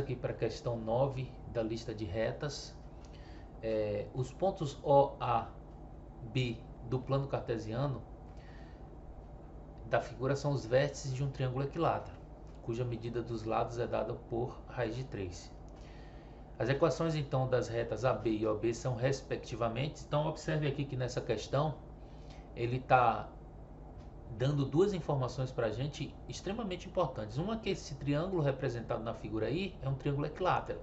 aqui para a questão 9 da lista de retas. Os pontos O, A, B do plano cartesiano da figura são os vértices de um triângulo equilátero, cuja medida dos lados é dada por raiz de 3. As equações então das retas AB e OB são respectivamente. Então observe aqui que nessa questão ele está dando duas informações para a gente extremamente importantes. Uma é que esse triângulo representado na figura aí é um triângulo equilátero,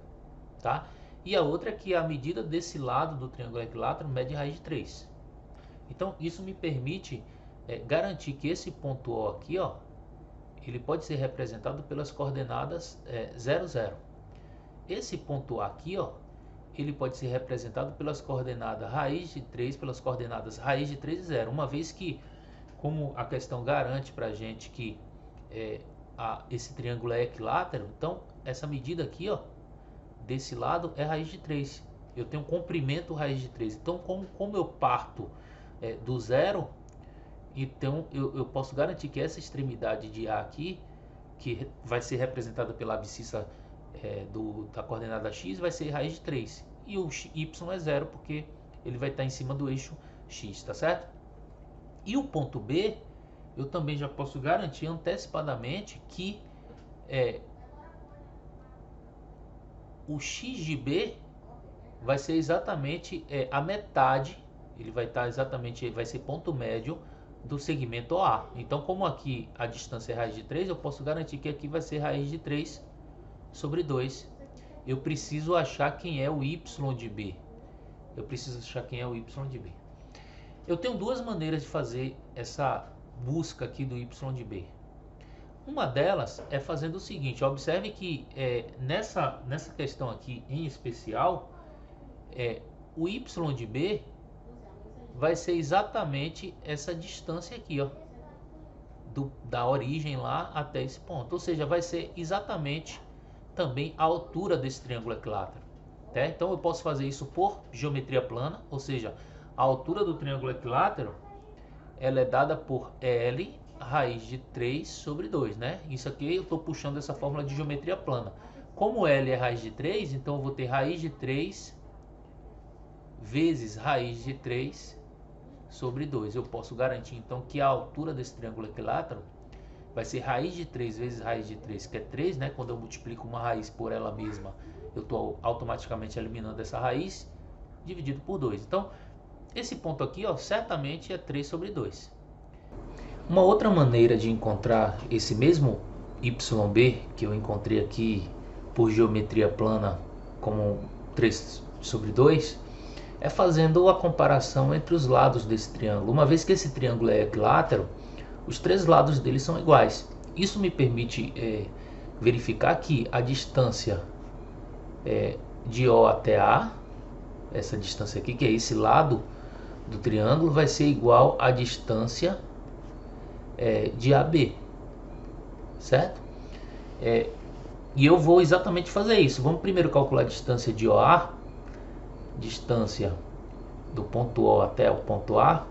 tá? E a outra é que a medida desse lado do triângulo equilátero mede raiz de 3. Então isso me permite garantir que esse ponto O aqui, ó, ele pode ser representado pelas coordenadas 0, 0. Esse ponto A aqui, ó, ele pode ser representado pelas coordenadas raiz de 3, pelas coordenadas raiz de 3 e 0, uma vez que, como a questão garante para a gente que esse triângulo é equilátero, então essa medida aqui, ó, desse lado é raiz de 3. Eu tenho comprimento raiz de 3. Então, como eu parto do zero, então eu posso garantir que essa extremidade de A aqui, que vai ser representada pela abscissa da coordenada x, vai ser raiz de 3. E o y é zero, porque ele vai estar em cima do eixo x, tá certo? E o ponto B, eu também já posso garantir antecipadamente que o x de B vai ser exatamente a metade, ele vai estar exatamente, vai ser ponto médio do segmento OA. Então, como aqui a distância é raiz de 3, eu posso garantir que aqui vai ser raiz de 3 sobre 2. Eu preciso achar quem é o y de B. Eu tenho duas maneiras de fazer essa busca aqui do y de B. Uma delas é fazendo o seguinte: observe que nessa questão aqui em especial, o y de B vai ser exatamente essa distância aqui, ó, da origem lá até esse ponto. Ou seja, vai ser exatamente também a altura desse triângulo equilátero. Tá? Então eu posso fazer isso por geometria plana, ou seja, a altura do triângulo equilátero ela é dada por L raiz de 3 sobre 2, né? Isso aqui eu estou puxando essa fórmula de geometria plana. Como L é raiz de 3, então eu vou ter raiz de 3 vezes raiz de 3 sobre 2. Eu posso garantir então que a altura desse triângulo equilátero vai ser raiz de 3 vezes raiz de 3, que é 3, né? Quando eu multiplico uma raiz por ela mesma, eu estou automaticamente eliminando essa raiz, dividido por 2. Então, esse ponto aqui, ó, certamente é 3 sobre 2. Uma outra maneira de encontrar esse mesmo YB, que eu encontrei aqui por geometria plana como 3 sobre 2, é fazendo a comparação entre os lados desse triângulo. Uma vez que esse triângulo é equilátero, os três lados dele são iguais. Isso me permite verificar que a distância de O até A, essa distância aqui, que é esse lado do triângulo, vai ser igual à distância de AB, certo? E eu vou exatamente fazer isso. Vamos primeiro calcular a distância de OA, distância do ponto O até o ponto A,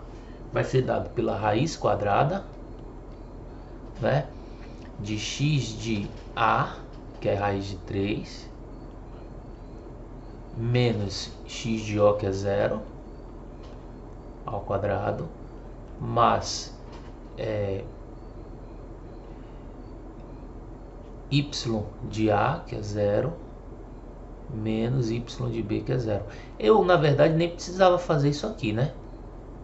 vai ser dado pela raiz quadrada, né, de x de A, que é raiz de 3, menos x de O, que é 0, ao quadrado, mais y de A, que é 0, menos y de B, que é 0. Eu, na verdade, nem precisava fazer isso aqui, né?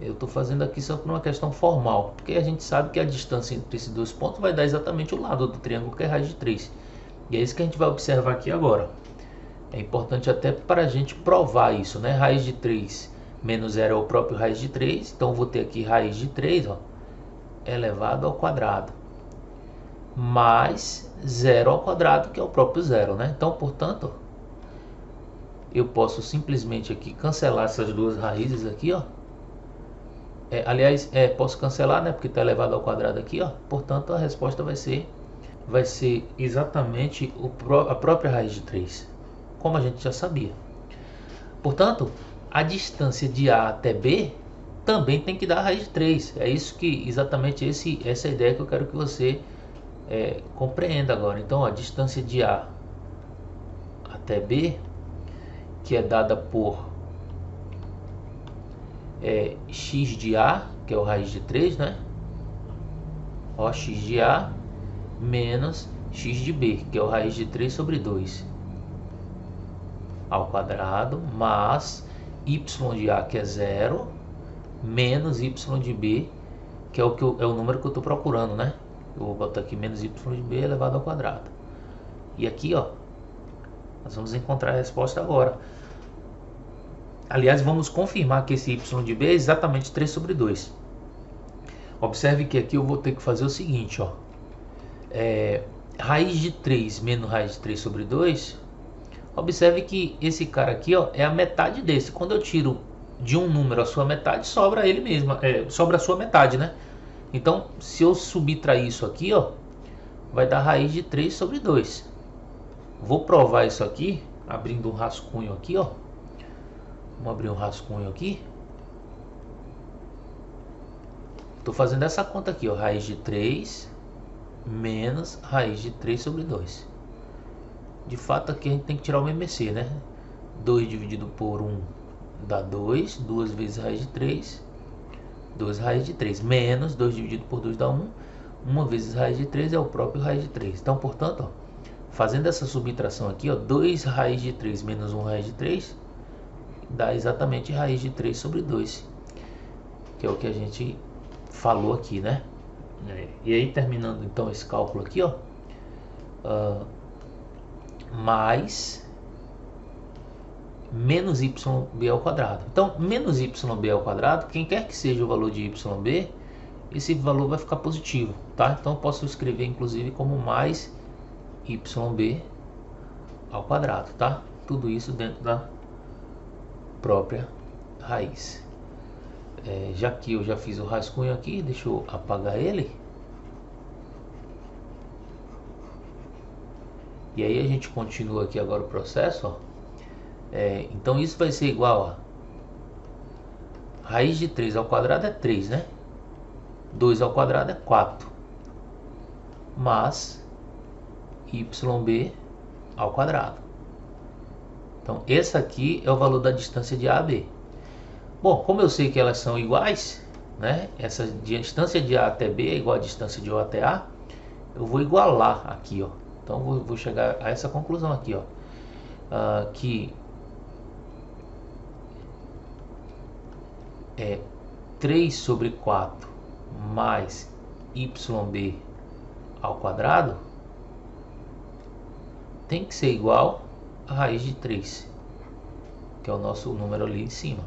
Eu estou fazendo aqui só por uma questão formal, porque a gente sabe que a distância entre esses dois pontos vai dar exatamente o lado do triângulo, que é raiz de 3. E é isso que a gente vai observar aqui agora. É importante até para a gente provar isso, né? Raiz de 3 menos 0 é o próprio raiz de 3. Então, eu vou ter aqui raiz de 3, ó, elevado ao quadrado, mais 0 ao quadrado, que é o próprio 0, né? Então, portanto, eu posso simplesmente aqui cancelar essas duas raízes aqui, ó. Aliás, posso cancelar, né? Porque está elevado ao quadrado aqui, ó. Portanto, a resposta vai ser exatamente a própria raiz de 3, como a gente já sabia. Portanto, a distância de A até B também tem que dar a raiz de 3. É isso que, exatamente essa ideia que eu quero que você compreenda agora. Então, a distância de A até B, que é dada por x de A, que é o raiz de 3, né? Ó, x de A menos x de B, que é o raiz de 3 sobre 2 ao quadrado, mais y de A, que é 0, menos y de B, que é o número que eu estou procurando, né? Eu vou botar aqui menos y de B elevado ao quadrado. E aqui, ó, nós vamos encontrar a resposta agora. Aliás, vamos confirmar que esse y de B é exatamente 3 sobre 2. Observe que aqui eu vou ter que fazer o seguinte, ó. Raiz de 3 menos raiz de 3 sobre 2. Observe que esse cara aqui, ó, é a metade desse. Quando eu tiro de um número a sua metade, sobra ele mesmo, sobra a sua metade, né? Então, se eu subtrair isso aqui, ó, vai dar raiz de 3 sobre 2. Vou provar isso aqui, abrindo um rascunho aqui, ó. Vamos abrir um rascunho aqui. Estou fazendo essa conta aqui, ó, raiz de 3 menos raiz de 3 sobre 2. De fato, aqui a gente tem que tirar o MMC, né? 2 dividido por 1 dá 2. 2 vezes raiz de 3. 2 raiz de 3. Menos 2 dividido por 2 dá 1. 1 vezes raiz de 3 é o próprio raiz de 3. Então, portanto, ó, fazendo essa subtração aqui, ó, 2 raiz de 3 menos 1 raiz de 3 dá exatamente raiz de 3 sobre 2. Que é o que a gente falou aqui, né? E aí, terminando então esse cálculo aqui, ó. Mais menos yb ao quadrado. Então, menos yb ao quadrado, quem quer que seja o valor de yb, esse valor vai ficar positivo, tá? Então, eu posso escrever inclusive como mais yb ao quadrado, tá? Tudo isso dentro da própria raiz. Já que eu já fiz o rascunho aqui, deixa eu apagar ele. E aí a gente continua aqui agora o processo, ó. Então isso vai ser igual a raiz de 3 ao quadrado é 3, né? 2 ao quadrado é 4. Mais yb ao quadrado. Então esse aqui é o valor da distância de A a B. Bom, como eu sei que elas são iguais, né? Essa distância de A até B é igual a distância de O até A. Eu vou igualar aqui, ó. Então vou chegar a essa conclusão aqui, ó. Que 3 sobre 4 mais yb ao quadrado tem que ser igual a raiz de 3, que é o nosso número ali em cima.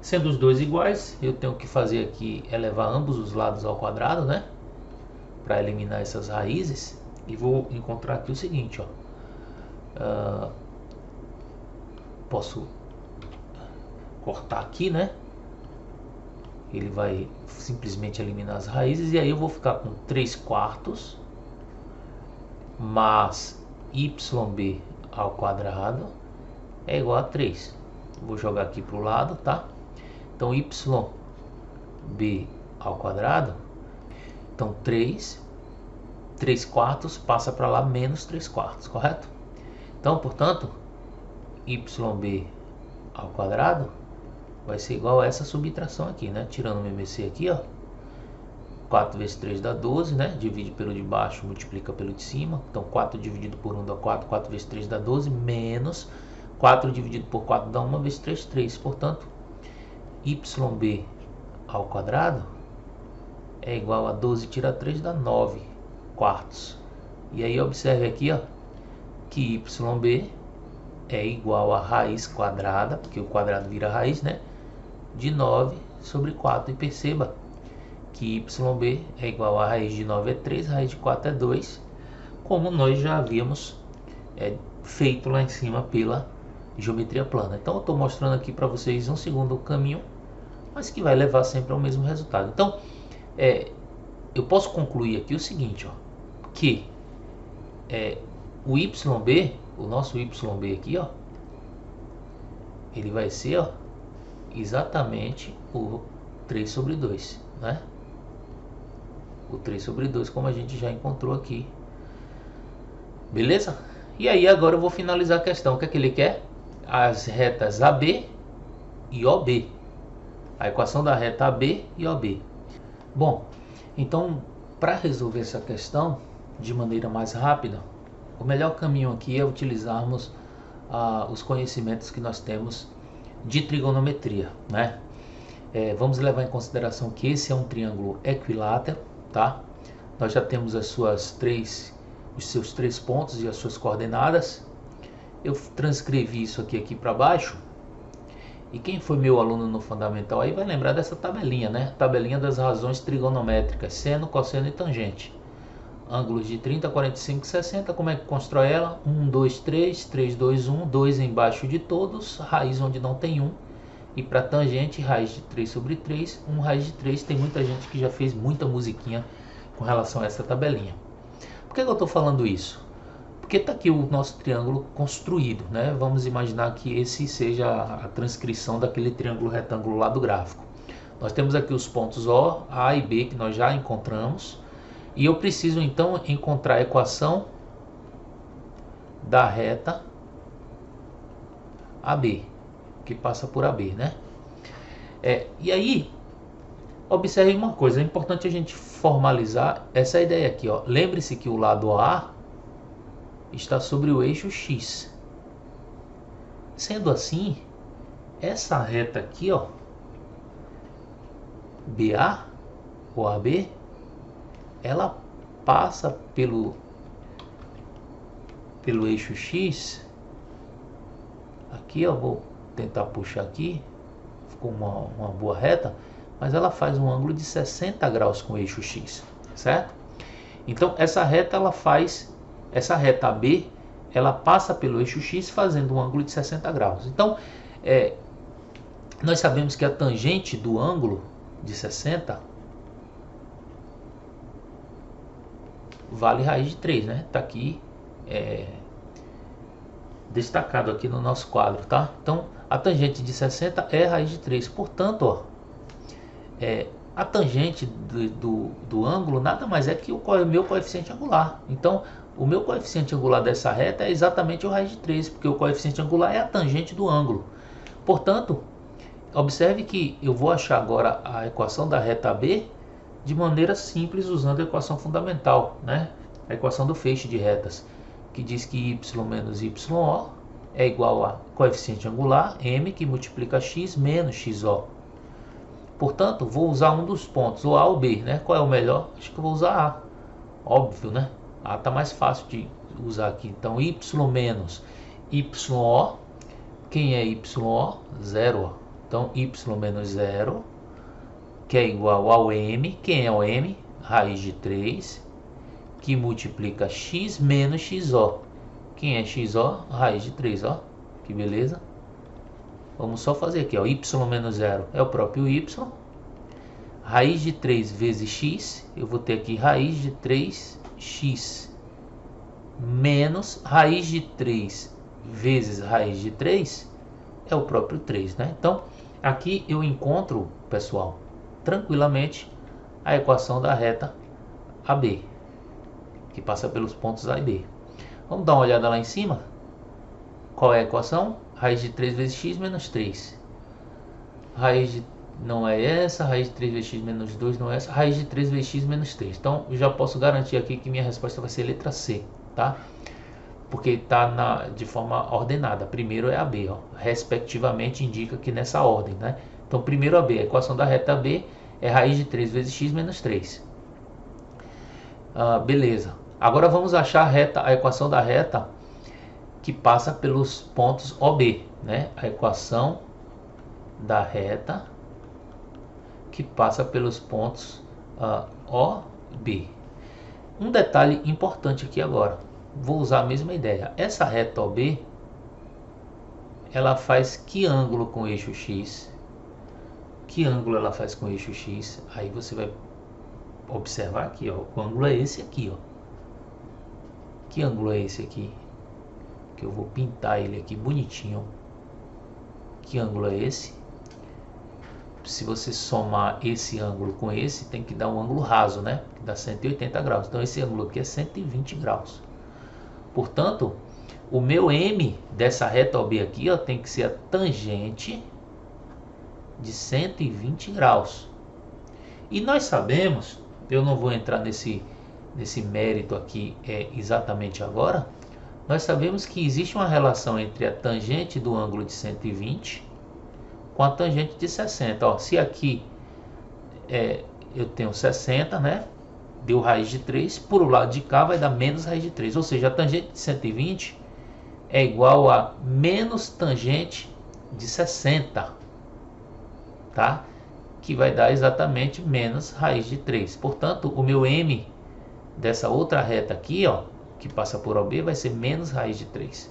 Sendo os dois iguais, eu tenho que fazer aqui elevar ambos os lados ao quadrado, né? Para eliminar essas raízes. E vou encontrar aqui o seguinte, ó. Posso cortar aqui, né? Ele vai simplesmente eliminar as raízes. E aí eu vou ficar com 3 quartos mais yb ao quadrado é igual a 3. Vou jogar aqui para o lado, tá? Então yb ao quadrado, então 3 quartos passa para lá menos 3 quartos, correto? Então, portanto, yb ao quadrado vai ser igual a essa subtração aqui, né? Tirando o MMC aqui, ó. 4 vezes 3 dá 12, né? Divide pelo de baixo, multiplica pelo de cima. Então 4 dividido por 1 dá 4, 4 vezes 3 dá 12, menos 4 dividido por 4 dá 1 vezes 3, 3. Portanto, yb ao quadrado é igual a 12 tira 3 dá 9 quartos. E aí observe aqui, ó, que yb é igual a raiz quadrada, porque o quadrado vira raiz, né? De 9 sobre 4. E perceba que yb é igual a raiz de 9 é 3, raiz de 4 é 2, como nós já havíamos feito lá em cima pela geometria plana. Então eu estou mostrando aqui para vocês um segundo caminho, mas que vai levar sempre ao mesmo resultado. Então eu posso concluir aqui o seguinte, ó, que o yb, o nosso yb aqui, ó, ele vai ser, ó, exatamente o 3 sobre 2, né? O 3 sobre 2, como a gente já encontrou aqui. Beleza? E aí agora eu vou finalizar a questão. O que é que ele quer? As retas AB e OB. A equação da reta AB e OB. Bom, então para resolver essa questão de maneira mais rápida, o melhor caminho aqui é utilizarmos os conhecimentos que nós temos de trigonometria, né? Vamos levar em consideração que esse é um triângulo equilátero, tá? Nós já temos os seus três pontos e as suas coordenadas. Eu transcrevi isso aqui para baixo. E quem foi meu aluno no fundamental aí vai lembrar dessa tabelinha, né? Tabelinha das razões trigonométricas, seno, cosseno e tangente. Ângulos de 30, 45, 60, como é que constrói ela? 1, 2, 3, 3, 2, 1, 2 embaixo de todos, raiz onde não tem 1. E para tangente, raiz de 3 sobre 3, 1 raiz de 3. Tem muita gente que já fez muita musiquinha com relação a essa tabelinha. Por que eu estou falando isso? Porque está aqui o nosso triângulo construído, né? Vamos imaginar que esse seja a transcrição daquele triângulo retângulo lá do gráfico. Nós temos aqui os pontos O, A e B que nós já encontramos. E eu preciso então encontrar a equação da reta AB, que passa por AB, né? E aí, observe uma coisa, é importante a gente formalizar essa ideia aqui, ó. Lembre-se que o lado A está sobre o eixo X. Sendo assim, essa reta aqui, ó, BA ou AB, ela passa pelo eixo X. Aqui, ó, vou tentar puxar aqui, ficou uma boa reta, mas ela faz um ângulo de 60 graus com o eixo X, certo? Então essa reta essa reta AB, ela passa pelo eixo X fazendo um ângulo de 60 graus. Então, nós sabemos que a tangente do ângulo de 60 vale raiz de 3, né? Tá aqui destacado aqui no nosso quadro, tá? Então, a tangente de 60 é raiz de 3. Portanto, ó, a tangente do ângulo nada mais é que o meu coeficiente angular. Então, o meu coeficiente angular dessa reta é exatamente o raiz de 3, porque o coeficiente angular é a tangente do ângulo. Portanto, observe que eu vou achar agora a equação da reta AB de maneira simples usando a equação fundamental, né? A equação do feixe de retas, que diz que y menos yo é igual a coeficiente angular, m, que multiplica x menos xo. Portanto, vou usar um dos pontos, ou A ou B, né? Qual é o melhor? Acho que eu vou usar A. Óbvio, né? A está mais fácil de usar aqui. Então, y menos yo. Quem é yo? Zero. Então, y menos zero, que é igual ao m. Quem é o m? Raiz de 3, que multiplica x menos xo. Quem é xo? Raiz de 3, ó. Que beleza. Vamos só fazer aqui, ó. Y menos zero é o próprio y. Raiz de 3 vezes x, eu vou ter aqui raiz de 3x menos raiz de 3 vezes raiz de 3 é o próprio 3, né? Então, aqui eu encontro, pessoal, tranquilamente a equação da reta AB, que passa pelos pontos A e B. Vamos dar uma olhada lá em cima. Qual é a equação? Raiz de 3 vezes x menos 3. Raiz de não é essa, raiz de 3 vezes x menos 2 não é essa, raiz de 3 vezes x menos 3. Então, eu já posso garantir aqui que minha resposta vai ser letra C, tá? Porque está de forma ordenada. Primeiro é AB, ó. Respectivamente indica que nessa ordem, né? Então, primeiro AB, a equação da reta AB é raiz de 3 vezes x menos 3. Beleza. Agora vamos achar a equação da reta que passa pelos pontos OB, né? A equação da reta que passa pelos pontos OB. Um detalhe importante aqui agora, vou usar a mesma ideia. Essa reta OB, ela faz que ângulo com o eixo X? Que ângulo ela faz com o eixo X? Aí você vai observar aqui, ó, o ângulo é esse aqui, ó. Que ângulo é esse aqui? Que eu vou pintar ele aqui bonitinho. Que ângulo é esse? Se você somar esse ângulo com esse, tem que dar um ângulo raso, né? Que dá 180 graus. Então esse ângulo aqui é 120 graus. Portanto, o meu M dessa reta OB aqui, ó, tem que ser a tangente de 120 graus. E nós sabemos, eu não vou entrar nesse mérito aqui exatamente agora, nós sabemos que existe uma relação entre a tangente do ângulo de 120 com a tangente de 60. Ó, se aqui eu tenho 60, né? Deu raiz de 3, por o lado de cá vai dar menos raiz de 3. Ou seja, a tangente de 120 é igual a menos tangente de 60, tá? Que vai dar exatamente menos raiz de 3. Portanto, o meu M dessa outra reta aqui, ó, que passa por OB, vai ser menos raiz de 3.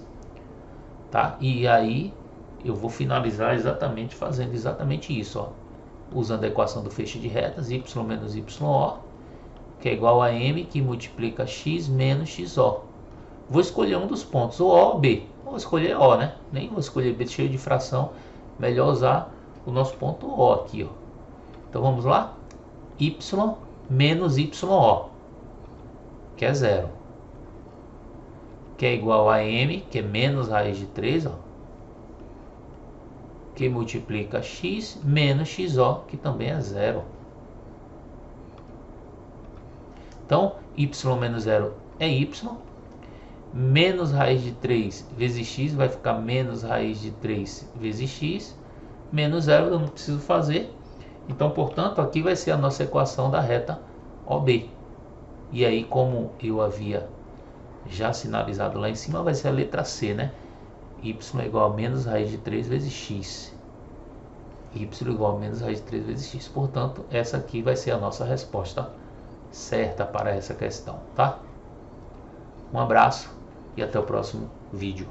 Tá? E aí eu vou finalizar exatamente fazendo exatamente isso, ó. Usando a equação do feixe de retas, y menos yo, que é igual a m que multiplica x menos xo. Vou escolher um dos pontos, o O ou B. Vou escolher O, né? Nem vou escolher B cheio de fração. Melhor usar o nosso ponto O aqui, ó. Então vamos lá? Y menos yo, que é 0. Que é igual a m, que é menos raiz de 3, ó, que multiplica x menos xo, que também é 0. Então, y menos 0 é y. Menos raiz de 3 vezes x vai ficar menos raiz de 3 vezes x. Menos 0 eu não preciso fazer. Então, portanto, aqui vai ser a nossa equação da reta OB. E aí, como eu havia já sinalizado lá em cima, vai ser a letra C, né? Y é igual a menos raiz de 3 vezes x. Y igual a menos raiz de 3 vezes x. Portanto, essa aqui vai ser a nossa resposta certa para essa questão, tá? Um abraço e até o próximo vídeo.